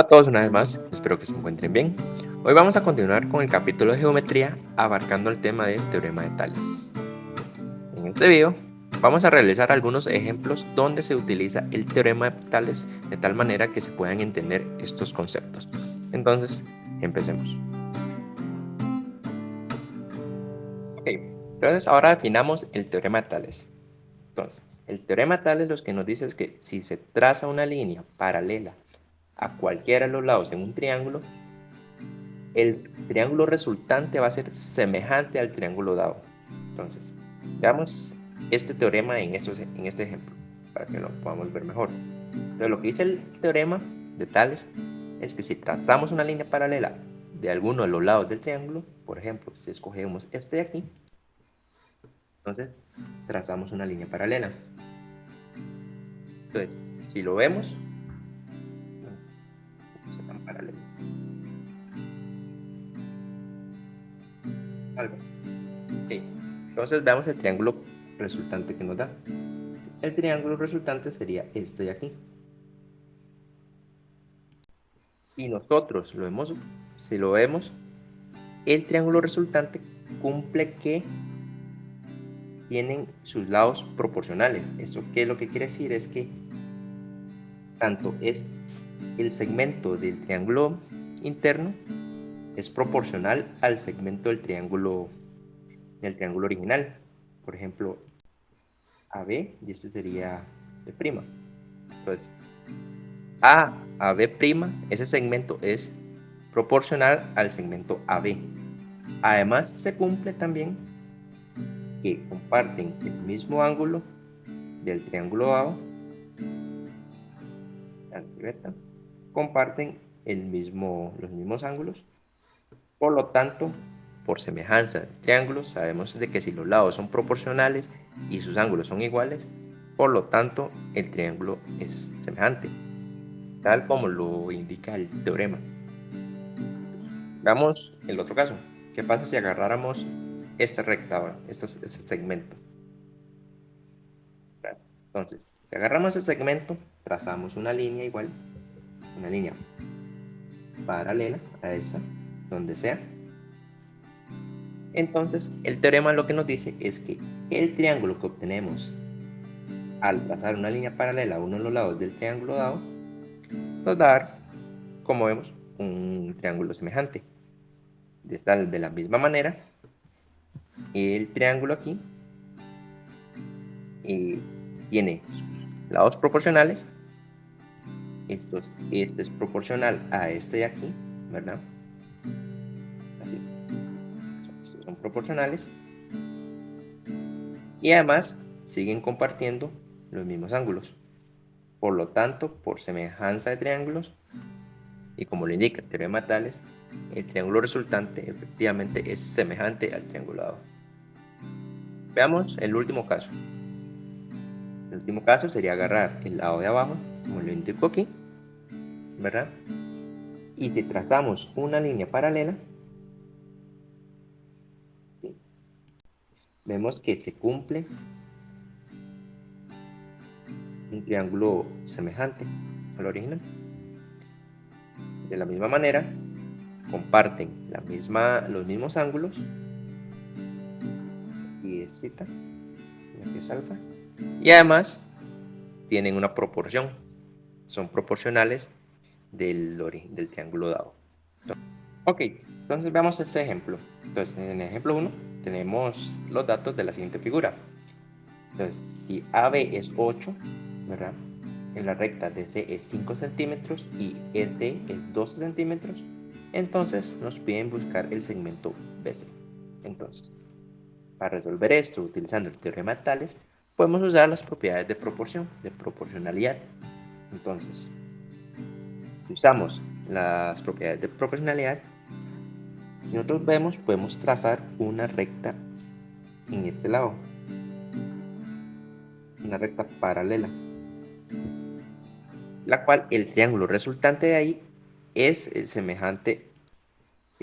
Hola a todos una vez más, espero que se encuentren bien. Hoy vamos a continuar con el capítulo de geometría abarcando el tema del teorema de Tales. En este video vamos a realizar algunos ejemplos donde se utiliza el teorema de Tales de tal manera que se puedan entender estos conceptos. Entonces, empecemos. Entonces ahora definamos el teorema de Tales. Entonces, el teorema de Tales lo que nos dice es que si se traza una línea paralela a cualquiera de los lados en un triángulo, el triángulo resultante va a ser semejante al triángulo dado. Entonces, veamos este teorema en este ejemplo, para que lo podamos ver mejor. Entonces, lo que dice el teorema de Tales es que si trazamos una línea paralela de alguno de los lados del triángulo, por ejemplo, si escogemos este de aquí, entonces trazamos una línea paralela. Entonces, si lo vemos, no se tan paralelo. Algo así. Okay. Entonces veamos el triángulo resultante que nos da. El triángulo resultante sería este de aquí. Si nosotros si lo vemos, el triángulo resultante cumple que tienen sus lados proporcionales. ¿Eso qué es lo que quiere decir? Es que tanto es el segmento del triángulo interno es proporcional al segmento del triángulo original. Por ejemplo, AB y este sería B'. Entonces, a B', ese segmento es proporcional al segmento AB. Además, se cumple también que comparten el mismo ángulo del triángulo dado, comparten los mismos ángulos. Por lo tanto, por semejanza de triángulos, sabemos de que si los lados son proporcionales y sus ángulos son iguales, por lo tanto, el triángulo es semejante, tal como lo indica el teorema. Veamos el otro caso. ¿Qué pasa si agarráramos esta recta ahora, este segmento? Entonces, si agarramos este segmento, trazamos una línea igual, una línea paralela a esta, donde sea. Entonces, el teorema lo que nos dice es que el triángulo que obtenemos al trazar una línea paralela a uno de los lados del triángulo dado, nos va a dar, como vemos, un triángulo semejante. De la misma manera, el triángulo aquí tiene lados proporcionales. Este es proporcional a este de aquí, ¿verdad? Así. Son proporcionales. Y además siguen compartiendo los mismos ángulos. Por lo tanto, por semejanza de triángulos, y como lo indica el teorema de Tales, el triángulo resultante efectivamente es semejante al triángulo dado. Veamos el último caso. El último caso sería agarrar el lado de abajo, como lo indico aquí, ¿verdad? Y si trazamos una línea paralela, ¿sí?, vemos que se cumple un triángulo semejante al original. De la misma manera, comparten los mismos ángulos, y es zeta, y aquí es alfa, y además tienen una proporción, son proporcionales del triángulo dado. Ok, entonces veamos este ejemplo. Entonces, en el ejemplo 1 tenemos los datos de la siguiente figura. Entonces, si AB es 8, ¿verdad?, en la recta DC es 5 centímetros y EC es 12 centímetros, entonces nos piden buscar el segmento BC. Entonces, para resolver esto utilizando el teorema de Tales, podemos usar las propiedades de proporción, de proporcionalidad. Entonces, si usamos las propiedades de proporcionalidad, si nosotros vemos, podemos trazar una recta en este lado, una recta paralela, la cual el triángulo resultante de ahí es semejante,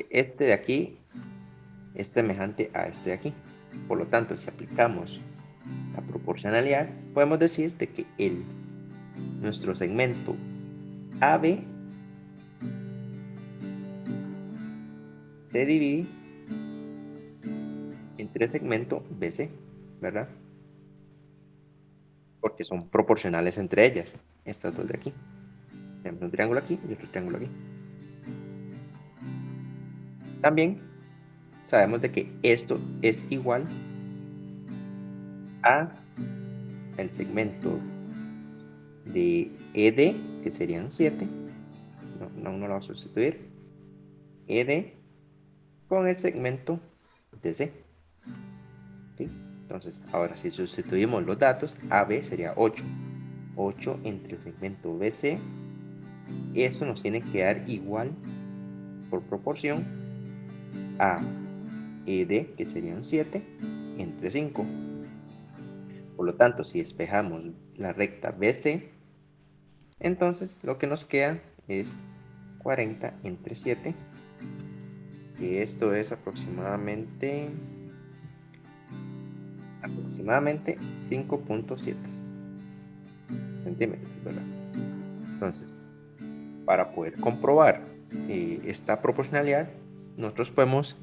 este de aquí es semejante a este de aquí. Por lo tanto, si aplicamos la proporcionalidad, podemos decir de que nuestro segmento AB se divide entre el segmento BC, ¿verdad? Porque son proporcionales entre ellas, estas dos de aquí. Tenemos un triángulo aquí y otro triángulo aquí. También sabemos de que esto es igual a el segmento de ED, que serían 7. No lo vamos a sustituir. ED con el segmento DC. ¿Sí? Entonces, ahora si sustituimos los datos, AB sería 8. 8 entre el segmento BC. Eso nos tiene que dar igual por proporción a ED, que serían 7, entre 5. Por lo tanto, si despejamos la recta BC, entonces lo que nos queda es 40 entre 7, que esto es aproximadamente 5.7 centímetros, ¿verdad? Entonces, para poder comprobar esta proporcionalidad, nosotros podemos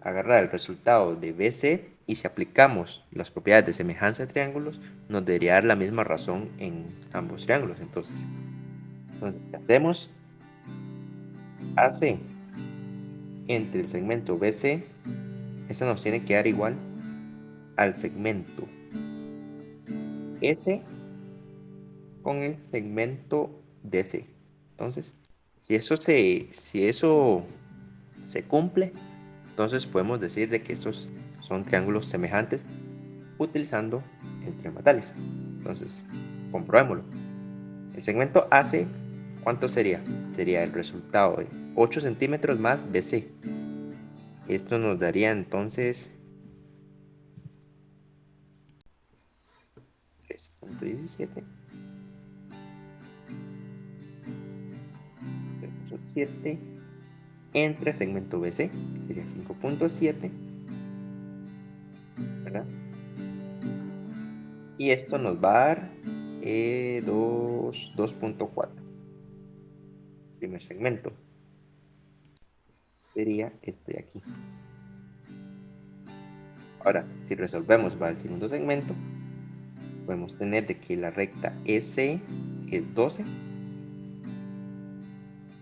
agarrar el resultado de BC y si aplicamos las propiedades de semejanza de triángulos, nos debería dar la misma razón en ambos triángulos. Entonces hacemos AC entre el segmento BC, esta nos tiene que dar igual al segmento S con el segmento DC. Entonces, si eso se cumple, entonces podemos decir de que estos son triángulos semejantes utilizando el teorema Tales. Entonces, comprobémoslo. El segmento AC, ¿cuánto sería? Sería el resultado de 8 centímetros más BC. Esto nos daría entonces 3.17. 7 entre segmento BC, sería 5.7, ¿verdad? Y esto nos va a dar 2.4. Primer segmento sería este de aquí. Ahora, si resolvemos para el segundo segmento, podemos tener de que la recta EC es 12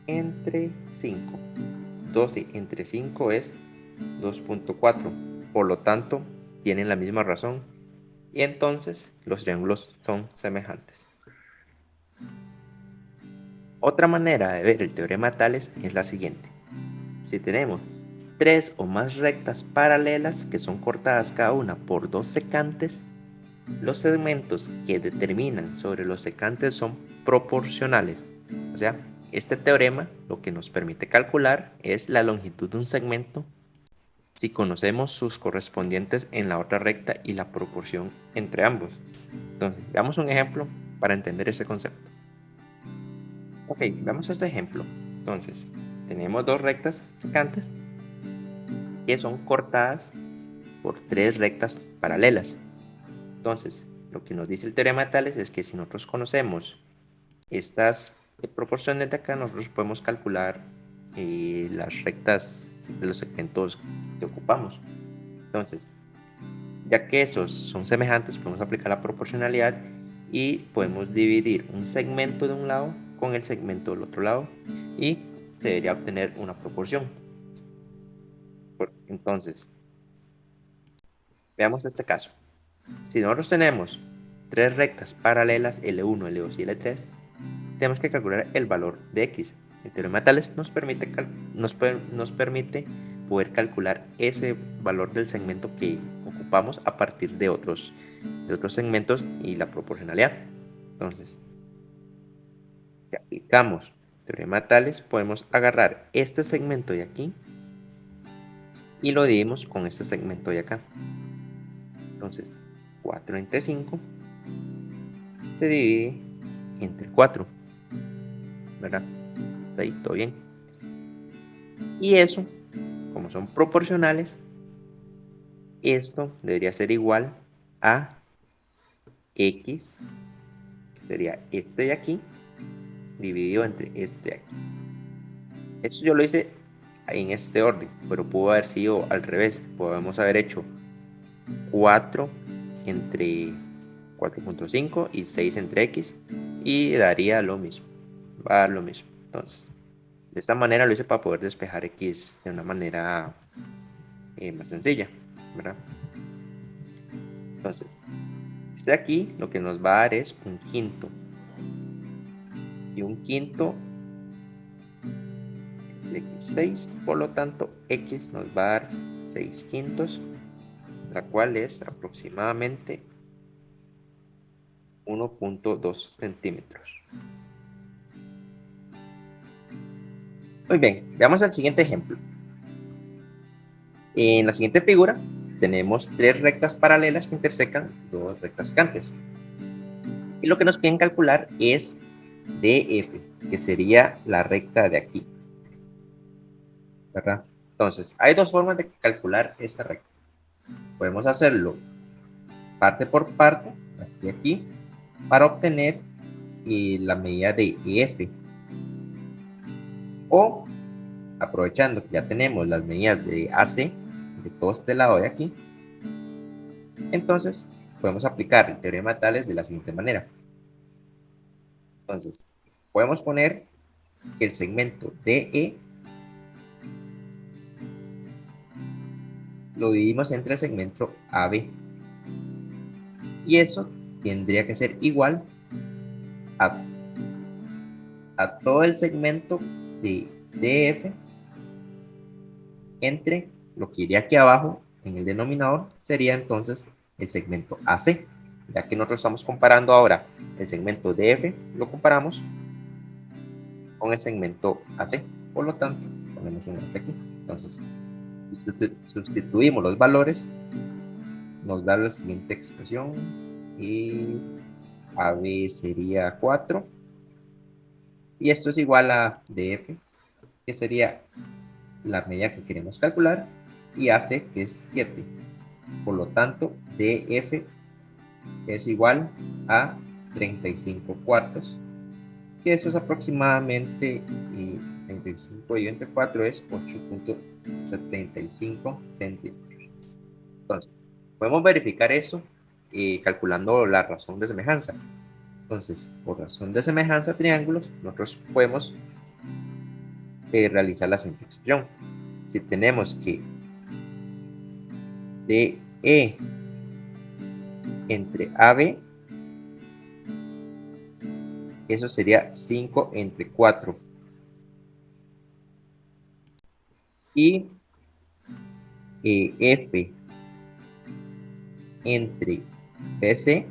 entre 5. 12 entre 5 es 2.4. Por lo tanto, tienen la misma razón. Y entonces los triángulos son semejantes. Otra manera de ver el teorema de Tales es la siguiente. Si tenemos 3 o más rectas paralelas que son cortadas cada una por 2 secantes, los segmentos que determinan sobre los secantes son proporcionales. O sea, este teorema lo que nos permite calcular es la longitud de un segmento si conocemos sus correspondientes en la otra recta y la proporción entre ambos. Entonces, veamos un ejemplo para entender ese concepto. Ok, veamos este ejemplo. Entonces, tenemos dos rectas secantes que son cortadas por 3 rectas paralelas. Entonces, lo que nos dice el teorema de Tales es que si nosotros conocemos estas proporciones de acá, nosotros podemos calcular las rectas de los segmentos que ocupamos. Entonces, ya que esos son semejantes, podemos aplicar la proporcionalidad y podemos dividir un segmento de un lado con el segmento del otro lado y se debería obtener una proporción. Entonces, veamos este caso. Si nosotros tenemos 3 rectas paralelas L1, L2 y L3, tenemos que calcular el valor de X. El teorema de Tales nos permite poder calcular ese valor del segmento que ocupamos a partir de otros segmentos y la proporcionalidad. Entonces, si aplicamos el teorema de Tales, podemos agarrar este segmento de aquí y lo dividimos con este segmento de acá. Entonces, 4 entre 5 se divide entre 4, ¿verdad? Ahí todo bien. Y eso, como son proporcionales, esto debería ser igual a X, que sería este de aquí, dividido entre este de aquí. Esto yo lo hice en este orden, pero pudo haber sido al revés. Podemos haber hecho 4 entre 4.5 y 6 entre x y daría lo mismo, va a dar lo mismo. Entonces, de esta manera lo hice para poder despejar x de una manera más sencilla, ¿verdad? Entonces, este aquí lo que nos va a dar es un quinto, y un quinto de x6, por lo tanto x nos va a dar 6 quintos, la cual es aproximadamente 1.2 centímetros. Muy bien, veamos el siguiente ejemplo. En la siguiente figura tenemos tres rectas paralelas que intersecan dos rectas secantes. Y lo que nos piden calcular es DF, que sería la recta de aquí, ¿verdad? Entonces, hay dos formas de calcular esta recta. Podemos hacerlo parte por parte, aquí y aquí, para obtener la medida de EF. O, aprovechando que ya tenemos las medidas de AC, de todo este lado de aquí, entonces podemos aplicar el teorema de Tales de la siguiente manera. Entonces, podemos poner que el segmento DE lo dividimos entre el segmento AB. Y eso tendría que ser igual a todo el segmento de DF entre lo que iría aquí abajo en el denominador, sería entonces el segmento AC. Ya que nosotros estamos comparando ahora el segmento DF, lo comparamos con el segmento AC. Por lo tanto, ponemos un S aquí. Entonces, sustituimos los valores, nos da la siguiente expresión, y AB sería 4, y esto es igual a DF, que sería la medida que queremos calcular, y AC, que es 7. Por lo tanto, DF es igual a 35 cuartos, que eso es aproximadamente 35 y 24 es 8.75 centímetros. Entonces, podemos verificar eso calculando la razón de semejanza. Entonces, por razón de semejanza de triángulos, nosotros podemos realizar la siguiente expresión. Si tenemos que DE entre AB, eso sería 5 entre 4. Y F entre BC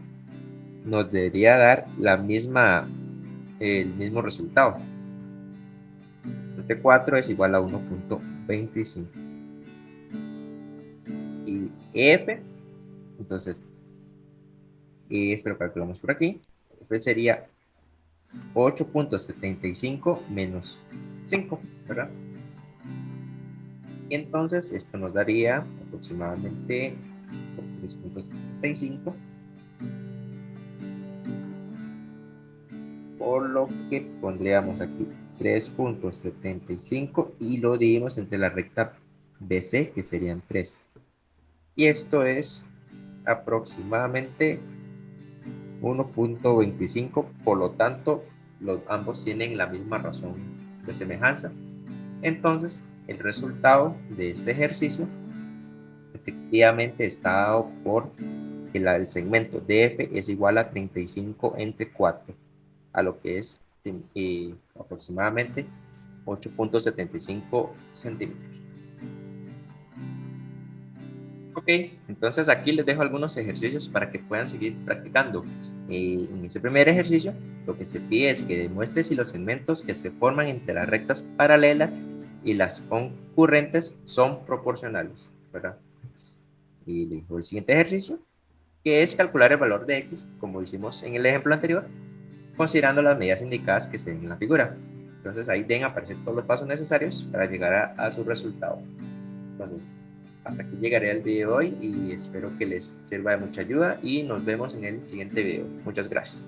nos debería dar el mismo resultado. Entre 4 es igual a 1.25. Y F, entonces, F lo calculamos por aquí. F sería 8.75 menos 5, ¿verdad? Y entonces esto nos daría aproximadamente 3.75, por lo que pondríamos aquí 3.75 y lo dividimos entre la recta BC, que serían 3. Y esto es aproximadamente 1.25, por lo tanto ambos tienen la misma razón de semejanza. Entonces el resultado de este ejercicio efectivamente está dado por que el segmento DF es igual a 35 entre 4, a lo que es aproximadamente 8.75 centímetros. Ok, entonces aquí les dejo algunos ejercicios para que puedan seguir practicando. En este primer ejercicio, lo que se pide es que demuestre si los segmentos que se forman entre las rectas paralelas y las concurrentes son proporcionales, ¿verdad? Y les dejo el siguiente ejercicio, que es calcular el valor de x, como hicimos en el ejemplo anterior, considerando las medidas indicadas que se ven en la figura. Entonces ahí deben aparecer todos los pasos necesarios para llegar a su resultado. Entonces, hasta aquí llegaré al video de hoy y espero que les sirva de mucha ayuda y nos vemos en el siguiente video. Muchas gracias.